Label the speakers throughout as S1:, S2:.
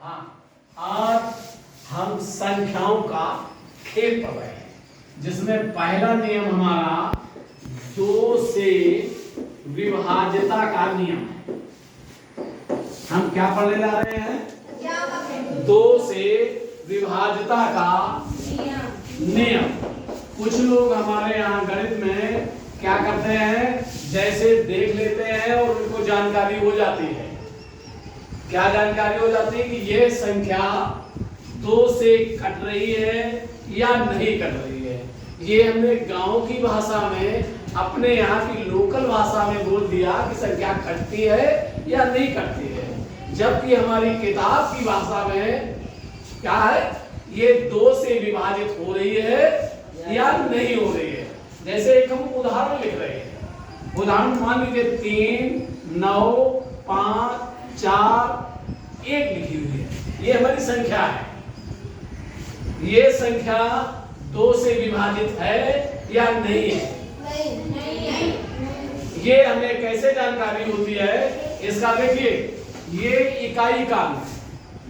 S1: हाँ, आज हम संख्याओं का खेल पढ़ रहे हैं, जिसमें पहला नियम हमारा 2 से विभाज्यता का नियम है। हम क्या पढ़ने जा रहे हैं? 2 से विभाज्यता का नियम। कुछ लोग हमारे यहाँ गणित में क्या करते हैं, जैसे देख लेते हैं और उनको जानकारी हो जाती है। क्या जानकारी हो जाती है कि ये संख्या 2 से कट रही है या नहीं कट रही है। ये हमने गांव की भाषा में, अपने यहाँ की लोकल भाषा में बोल दिया कि संख्या कटती है या नहीं कटती है, जबकि हमारी किताब की भाषा में क्या है, ये 2 से विभाजित हो रही है या नहीं हो रही है। जैसे एक हम उदाहरण लिख रहे हैं, उदाहरण मान लीजिए 3, 9, 5, 4, 1 लिखी हुई है। ये हमारी संख्या है। ये संख्या 2 से विभाजित है या नहीं है? नहीं। ये हमें कैसे जानकारी होती है इसका? देखिए, ये इकाई का अंक,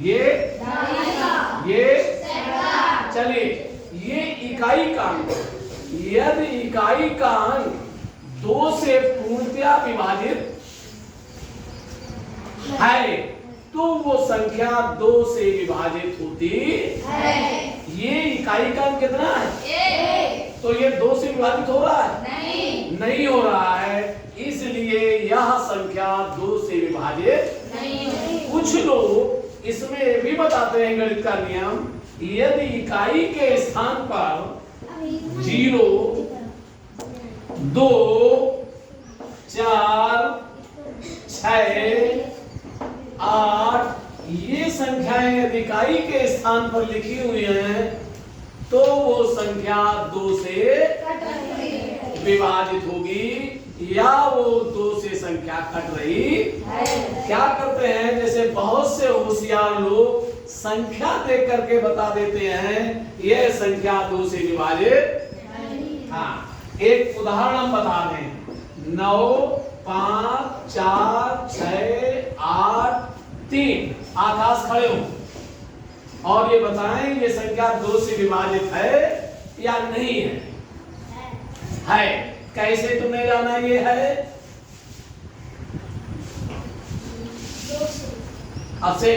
S1: ये चलिए, ये इकाई का अंक। यदि इकाई का अंक 2 से पूर्णतया विभाजित है तो वो संख्या 2 से विभाजित होती है। ये इकाई का अंक कितना है? तो ये 2 से विभाजित हो रहा है? नहीं हो रहा है, इसलिए यह संख्या 2 से विभाजित नहीं। कुछ लोग इसमें भी बताते हैं गणित का नियम, यदि इकाई के स्थान पर 0, 2, 4, 6, 8 ये संख्याएं यदि इकाई के स्थान पर लिखी हुई हैं तो वो संख्या 2 से विभाजित होगी या वो 2 से संख्या कट रही है। क्या करते हैं, जैसे बहुत से होशियार लोग संख्या देख करके बता देते हैं यह संख्या 2 से विभाजित। हाँ, एक उदाहरण हम बता दें, 9, 5, 4, 6, 8, 3। आकाश खड़े हो और ये बताएं ये संख्या 2 से विभाजित है या नहीं है? है। कैसे तुमने जाना ये है? आपसे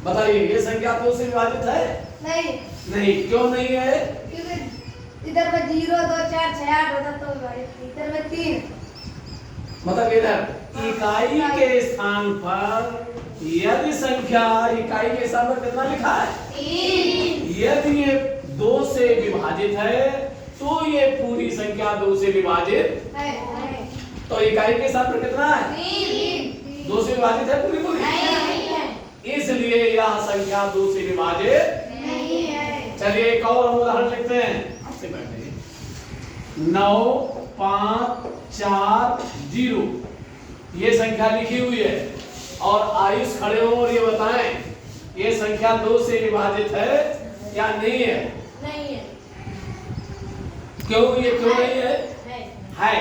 S1: बताइए, ये संख्या 2 से विभाजित है? नहीं। क्यों नहीं है?
S2: इधर में 0, 2, 4, 6, 8 होता तो इधर में 3।
S1: मतलब इधर इकाई के स्थान पर यदि संख्या इकाई के स्थान पर कितना लिखा है?
S2: 3।
S1: यदि ये 2 से विभाजित है तो ये पूरी संख्या 2 से विभाजित
S2: है।
S1: तो इकाई के स्थान पर कितना है?
S2: 3।
S1: 2 से विभाजित है पूरी? इसलिए यह संख्या 2 से विभाजित
S2: नहीं है।
S1: चलिए एक और हम उदाहरण लिखते हैं। आपसे बैठिए। 9, 5, 4, 0 ये संख्या लिखी हुई है और आयुष खड़े हो और ये बताएं ये संख्या 2 से विभाजित है या नहीं है?
S2: नहीं है।
S1: क्यों? ये क्यों नहीं है? है।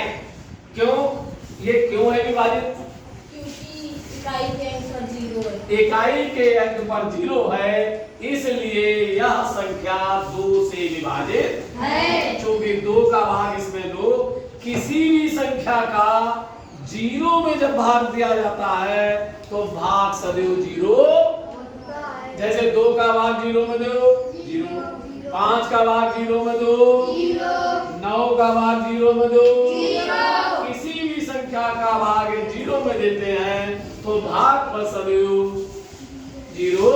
S1: क्यों? ये क्यों है विभाजित?
S2: क्योंकि इकाई के अंक पर 0 है।
S1: इकाई के अंक पर 0 है, इसलिए यह संख्या 2 से विभाजित
S2: है।
S1: चूंकि 2 का भाग इसमें 2, किसी भी संख्या का 0 में जब भाग दिया जाता है तो भाग सदैव 0। जैसे 2 का भाग 0 में दो 0, 5 का भाग 0 में दो 9 का भाग 0 में दो। किसी भी संख्या का भाग 0 में देते हैं तो भाग पर सदैव 0